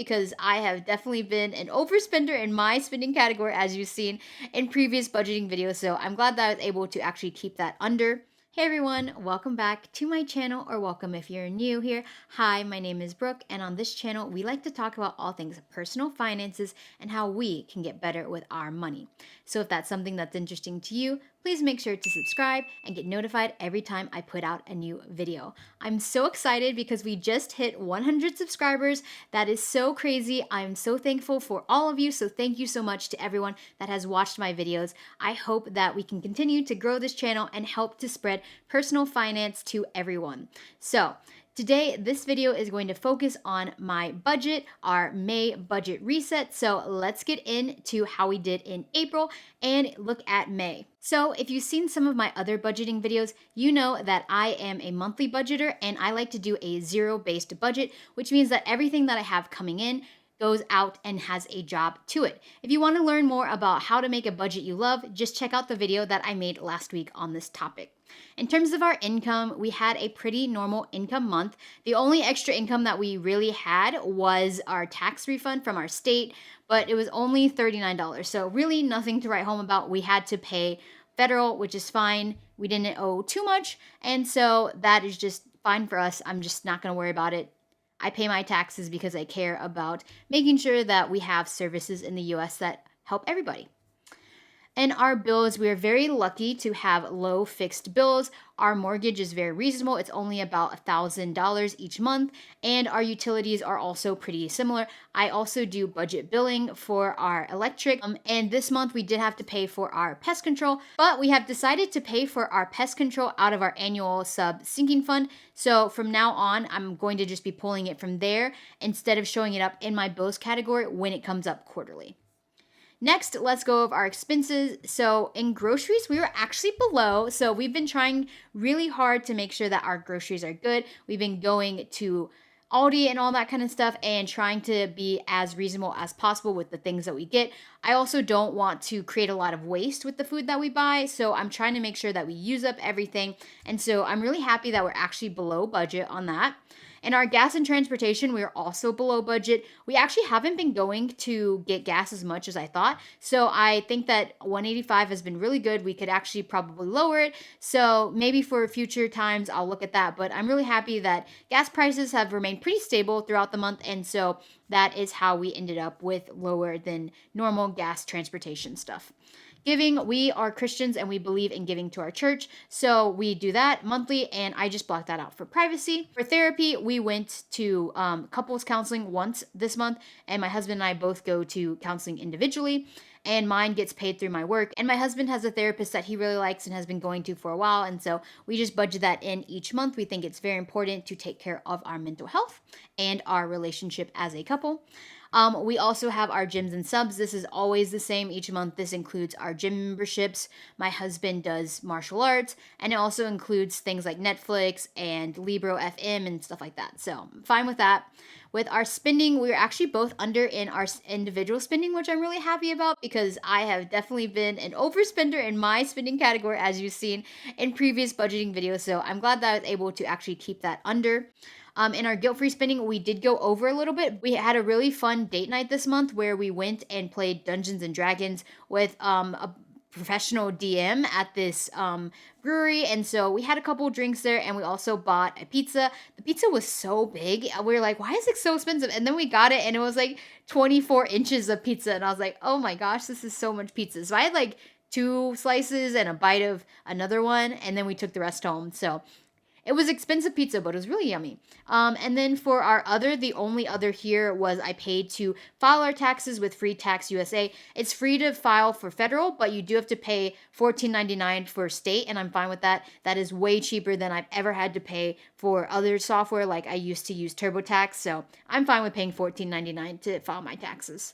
because I have definitely been an overspender in my spending category, as you've seen in previous budgeting videos. So I'm glad that I was able to actually keep that under. Hey everyone, welcome back to my channel, or welcome if you're new here. Hi, my name is Brooke, and on this channel, we like to talk about all things personal finances and how we can get better with our money. So if that's something that's interesting to you, please make sure to subscribe and get notified every time I put out a new video. I'm so excited because we just hit 100 subscribers. That is so crazy. I'm so thankful for all of you. So thank you so much to everyone that has watched my videos. I hope that we can continue to grow this channel and help to spread personal finance to everyone. So today, this video is going to focus on my budget, our May budget reset. So let's get into how we did in April and look at May. So if you've seen some of my other budgeting videos, you know that I am a monthly budgeter and I like to do a zero-based budget, which means that everything that I have coming in goes out and has a job to it. If you want to learn more about how to make a budget you love, just check out the video that I made last week on this topic. In terms of our income, we had a pretty normal income month. The only extra income that we really had was our tax refund from our state, but it was only $39. So really nothing to write home about. We had to pay federal, which is fine. We didn't owe too much, and so that is just fine for us. I'm just not going to worry about it. I pay my taxes because I care about making sure that we have services in the US that help everybody. And our bills, we are very lucky to have low fixed bills. Our mortgage is very reasonable. It's only about $1,000 each month. And our utilities are also pretty similar. I also do budget billing for our electric. And this month we did have to pay for our pest control, but we have decided to pay for our pest control out of our annual sub sinking fund. So from now on, I'm going to just be pulling it from there instead of showing it up in my bills category when it comes up quarterly. Next, let's go over our expenses. So in groceries, we were actually below. So we've been trying really hard to make sure that our groceries are good. We've been going to Aldi and all that kind of stuff and trying to be as reasonable as possible with the things that we get. I also don't want to create a lot of waste with the food that we buy. So I'm trying to make sure that we use up everything. And so I'm really happy that we're actually below budget on that. And our gas and transportation, we are also below budget. We actually haven't been going to get gas as much as I thought. So I think that 185 has been really good. We could actually probably lower it. So maybe for future times, I'll look at that. But I'm really happy that gas prices have remained pretty stable throughout the month. And so that is how we ended up with lower than normal gas transportation stuff. Giving, we are Christians and we believe in giving to our church. So we do that monthly and I just blocked that out for privacy. For therapy, we went to couples counseling once this month and my husband and I both go to counseling individually and mine gets paid through my work. And my husband has a therapist that he really likes and has been going to for a while. And so we just budget that in each month. We think it's very important to take care of our mental health and our relationship as a couple. We also have our gyms and subs. This is always the same each month. This includes our gym memberships. My husband does martial arts, and it also includes things like Netflix and Libro FM and stuff like that. So I'm fine with that. With our spending, we're actually both under in our individual spending, which I'm really happy about because I have definitely been an overspender in my spending category, as you've seen in previous budgeting videos. So I'm glad that I was able to actually keep that under. In our guilt-free spending, we did go over a little bit. We had a really fun date night this month where we went and played Dungeons and Dragons with a professional DM at this brewery. And so we had a couple drinks there and we also bought a pizza. The pizza was so big. We were like, why is it so expensive? And then we got it and it was like 24 inches of pizza. And I was like, oh my gosh, this is so much pizza. So I had like 2 slices and a bite of another one. And then we took the rest home. So it was expensive pizza, but it was really yummy. And then for our other, the only other here was I paid to file our taxes with Free Tax USA. It's free to file for federal, but you do have to pay $14.99 for state, and I'm fine with that. That is way cheaper than I've ever had to pay for other software, like I used to use TurboTax, so I'm fine with paying $14.99 to file my taxes.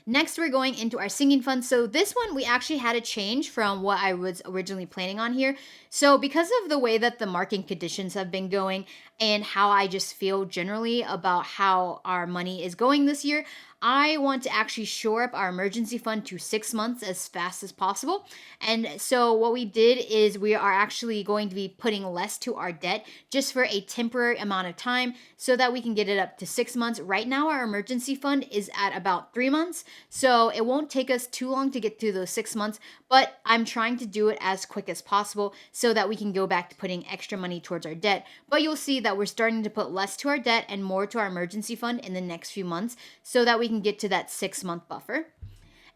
Next, we're going into our singing fund. So this one, we actually had a change from what I was originally planning on here. So because of the way that the market conditions have been going and how I just feel generally about how our money is going this year, I want to actually shore up our emergency fund to 6 months as fast as possible. And so what we did is we are actually going to be putting less to our debt just for a temporary amount of time so that we can get it up to 6 months. Right now, our emergency fund is at about 3 months. So it won't take us too long to get through those 6 months, but I'm trying to do it as quick as possible so that we can go back to putting extra money towards our debt. But you'll see that we're starting to put less to our debt and more to our emergency fund in the next few months so that we can get to that 6 month buffer.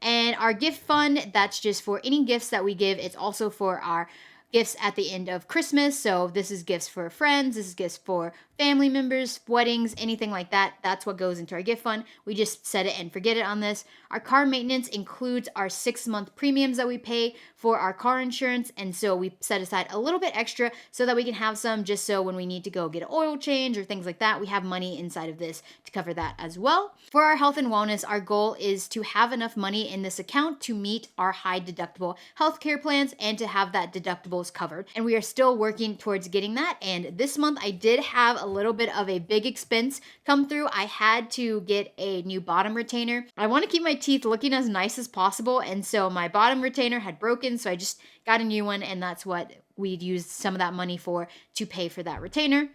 And our gift fund, that's just for any gifts that we give. It's also for our gifts at the end of Christmas. So this is gifts for friends, this is gifts for family members, weddings, anything like that. That's what goes into our gift fund. We just set it and forget it on this. Our car maintenance includes our 6 month premiums that we pay for our car insurance. And so we set aside a little bit extra so that we can have some just so when we need to go get an oil change or things like that, we have money inside of this to cover that as well. For our health and wellness, our goal is to have enough money in this account to meet our high deductible healthcare plans and to have that deductibles covered. And we are still working towards getting that. And this month I did have a little bit of a big expense come through. I had to get a new bottom retainer. I want to keep my teeth looking as nice as possible, and so my bottom retainer had broken, so I just got a new one, and that's what we'd used some of that money for to pay for that retainer.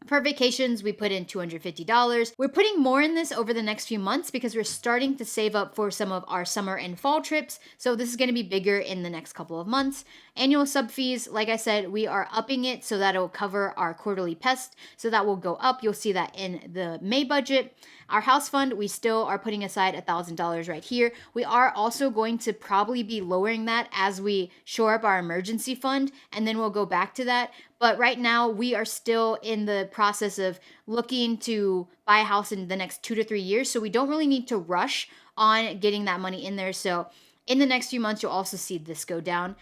For vacations, we put in $250. We're putting more in this over the next few months because we're starting to save up for some of our summer and fall trips. So this is going to be bigger in the next couple of months. Annual sub fees, like I said, we are upping it so that it will cover our quarterly pest. So that will go up. You'll see that in the May budget. Our house fund, we still are putting aside $1,000 right here. We are also going to probably be lowering that as we shore up our emergency fund, and then we'll go back to that. But right now, we are still in the process of looking to buy a house in the next 2 to 3 years. So we don't really need to rush on getting that money in there. So in the next few months, you'll also see this go down.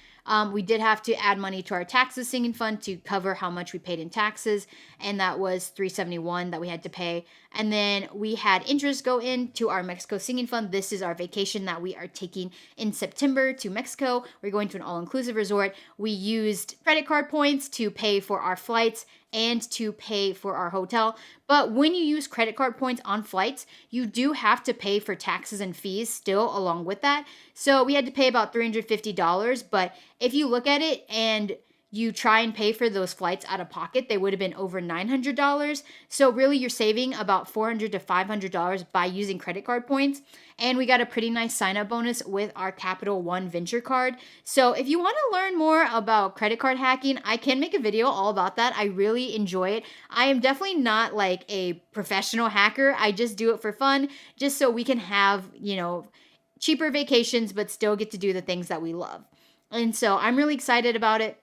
We did have to add money to our taxes singing fund to cover how much we paid in taxes, and that was $371 that we had to pay. And then we had interest go into our Mexico singing fund. This is our vacation that we are taking in September to Mexico. We're going to an all-inclusive resort. We used credit card points to pay for our flights and to pay for our hotel. But when you use credit card points on flights, you do have to pay for taxes and fees still along with that. So we had to pay about $350, but if you look at it and you try and pay for those flights out of pocket, they would have been over $900. So really you're saving about $400 to $500 by using credit card points. And we got a pretty nice sign-up bonus with our Capital One Venture card. So if you want to learn more about credit card hacking, I can make a video all about that. I really enjoy it. I am definitely not like a professional hacker. I just do it for fun, just so we can have, cheaper vacations, but still get to do the things that we love. And so I'm really excited about it.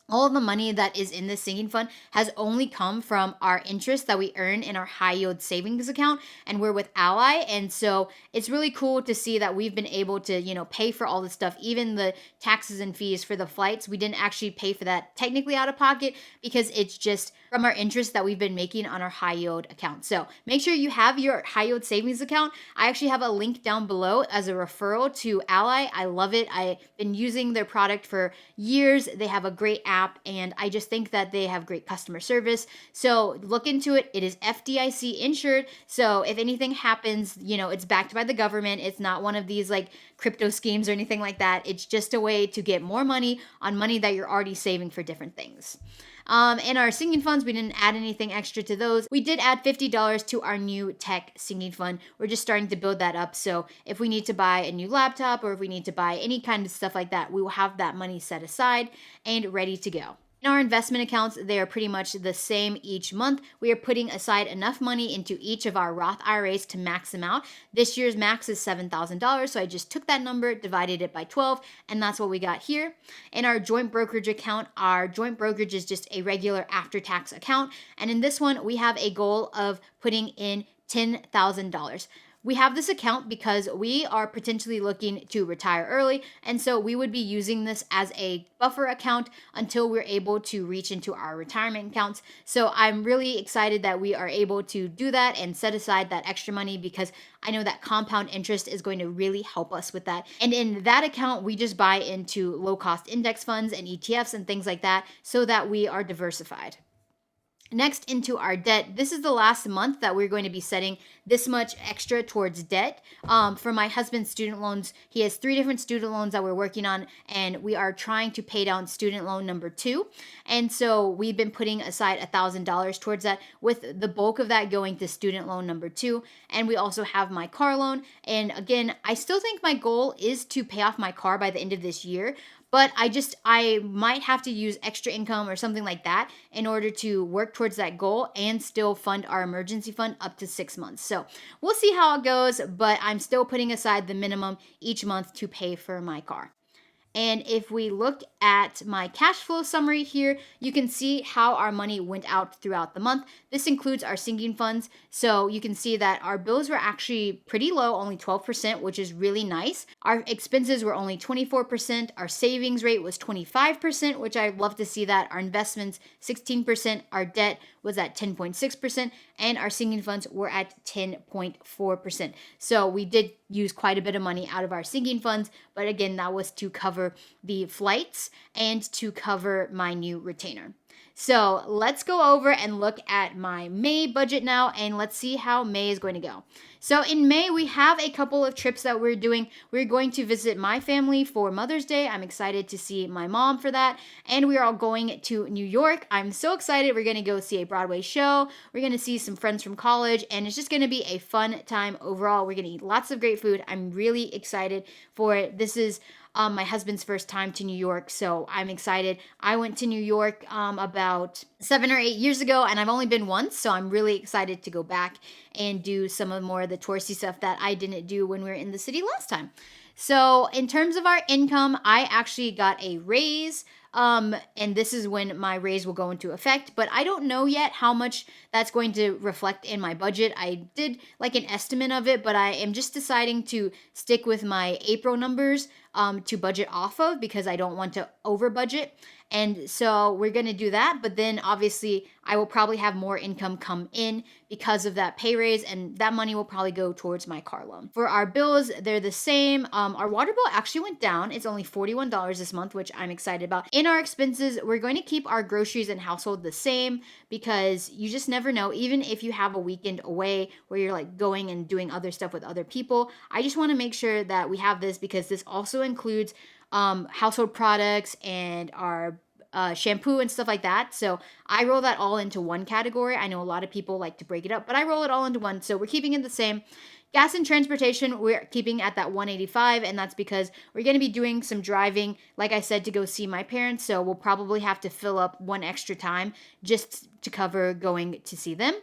All of the money that is in this singing fund has only come from our interest that we earn in our high yield savings account, and we're with Ally. And so it's really cool to see that we've been able to, pay for all this stuff, even the taxes and fees for the flights. We didn't actually pay for that technically out of pocket because it's just from our interest that we've been making on our high yield account. So make sure you have your high yield savings account. I actually have a link down below as a referral to Ally. I love it. I've been using their product for years. They have a great app, and I just think that they have great customer service. So look into it. It is FDIC insured. So if anything happens, it's backed by the government. It's not one of these like crypto schemes or anything like that. It's just a way to get more money on money that you're already saving for different things. In our singing funds, we didn't add anything extra to those. We did add $50 to our new tech singing fund. We're just starting to build that up. So if we need to buy a new laptop or if we need to buy any kind of stuff like that, we will have that money set aside and ready to go. In our investment accounts, they are pretty much the same each month. We are putting aside enough money into each of our Roth IRAs to max them out. This year's max is $7,000, so I just took that number, divided it by 12, and that's what we got here. In our joint brokerage account, our joint brokerage is just a regular after-tax account, and in this one, we have a goal of putting in $10,000. We have this account because we are potentially looking to retire early. And so we would be using this as a buffer account until we're able to reach into our retirement accounts. So I'm really excited that we are able to do that and set aside that extra money, because I know that compound interest is going to really help us with that. And in that account, we just buy into low cost index funds and ETFs and things like that so that we are diversified. Next, into our debt. This is the last month that we're going to be setting this much extra towards debt. For my husband's student loans, he has 3 different student loans that we're working on, and we are trying to pay down student loan number 2. And so we've been putting aside $1,000 towards that, with the bulk of that going to student loan number 2. And we also have my car loan. And again, I still think my goal is to pay off my car by the end of this year. But I might have to use extra income or something like that in order to work towards that goal and still fund our emergency fund up to 6 months. So we'll see how it goes, but I'm still putting aside the minimum each month to pay for my car. And if we look at my cash flow summary here, you can see how our money went out throughout the month. This includes our sinking funds. So you can see that our bills were actually pretty low, only 12%, which is really nice. Our expenses were only 24%. Our savings rate was 25%, which I love to see that. Our investments, 16%. Our debt was at 10.6%. And our sinking funds were at 10.4%. So we did use quite a bit of money out of our sinking funds. But again, that was to cover the flights and to cover my new retainer. So let's go over and look at my May budget now, and let's see how May is going to go. So in May, we have a couple of trips that we're doing. We're going to visit my family for Mother's Day. I'm excited to see my mom for that. And we are all going to New York. I'm so excited. We're going to go see a Broadway show. We're going to see some friends from college, and it's just going to be a fun time overall. We're going to eat lots of great food. I'm really excited for it. This is my husband's first time to New York, so I'm excited. I went to New York about 7 or 8 years ago, and I've only been once, so I'm really excited to go back and do some of more of the touristy stuff that I didn't do when we were in the city last time. So in terms of our income, I actually got a raise. And this is when my raise will go into effect, but I don't know yet how much that's going to reflect in my budget. I did like an estimate of it, but I am just deciding to stick with my April numbers to budget off of, because I don't want to over budget. And so we're going to do that. But then obviously I will probably have more income come in because of that pay raise, and that money will probably go towards my car loan. For our bills, they're the same. Our water bill actually went down. It's only $41 this month, which I'm excited about. In our expenses, we're going to keep our groceries and household the same, because you just never know. Even if you have a weekend away where you're like going and doing other stuff with other people, I just want to make sure that we have this, because this also includes household products and our shampoo and stuff like that. So I roll that all into one category. I know a lot of people like to break it up, but I roll it all into one. So we're keeping it the same. Gas and transportation, we're keeping at that $185, and that's because we're going to be doing some driving, like I said, to go see my parents. So we'll probably have to fill up one extra time just to cover going to see them.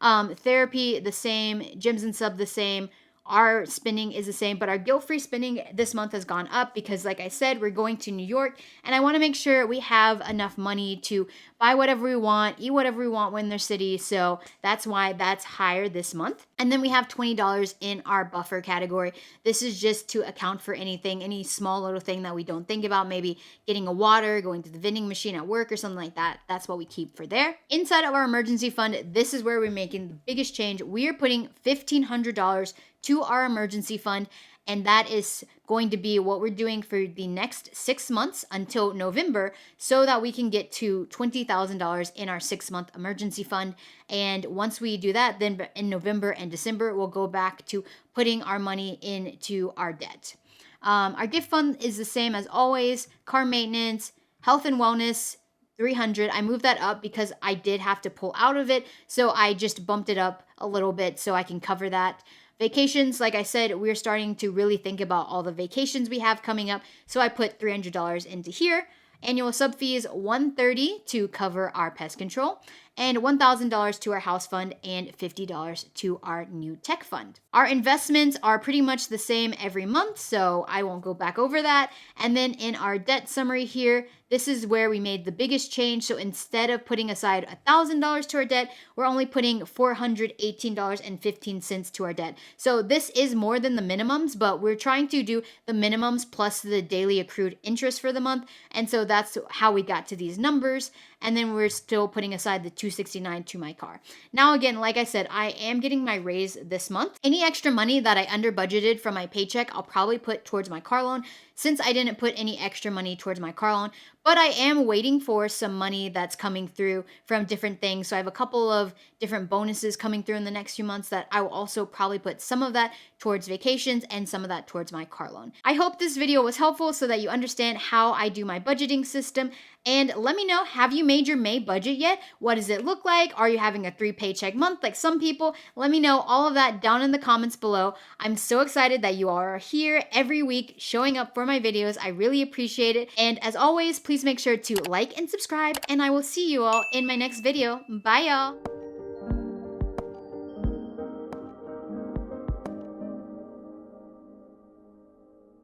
Therapy, the same. Gyms and sub, the same. Our spending is the same, but our guilt-free spending this month has gone up because, like I said, we're going to New York, and I want to make sure we have enough money to buy whatever we want, eat whatever we want when they're city. So that's why that's higher this month. And then we have $20 in our buffer category. This is just to account for anything, any small little thing that we don't think about, maybe getting a water, going to the vending machine at work or something like that. That's what we keep for there. Inside of our emergency fund, this is where we're making the biggest change. We are putting $1,500 to our emergency fund, and that is going to be what we're doing for the next 6 months until November, so that we can get to $20,000 in our 6-month emergency fund. And once we do that, then in November and December, we'll go back to putting our money into our debt. Our gift fund is the same as always. Car maintenance, health and wellness, $300. I moved that up because I did have to pull out of it, so I just bumped it up a little bit so I can cover that. Vacations, like I said, we're starting to really think about all the vacations we have coming up, so I put $300 into here. Annual sub fees, $130 to cover our pest control. and $1,000 to our house fund and $50 to our new tech fund. Our investments are pretty much the same every month, so I won't go back over that. And then in our debt summary here, this is where we made the biggest change. So instead of putting aside $1,000 to our debt, we're only putting $418.15 to our debt. So this is more than the minimums, but we're trying to do the minimums plus the daily accrued interest for the month. And so that's how we got to these numbers. And then we're still putting aside the $269 to my car. Now, again, like I said, I am getting my raise this month. Any extra money that I under budgeted from my paycheck, I'll probably put towards my car loan, since I didn't put any extra money towards my car loan. But I am waiting for some money that's coming through from different things. So I have a couple of different bonuses coming through in the next few months that I will also probably put some of that towards vacations and some of that towards my car loan. I hope this video was helpful so that you understand how I do my budgeting system. And let me know, have you made your May budget yet? What does it look like? Are you having a 3 paycheck month like some people? Let me know all of that down in the comments below. I'm so excited that you are here every week showing up for my videos. I really appreciate it. And as always, please make sure to like and subscribe, and I will see you all in my next video. Bye, y'all.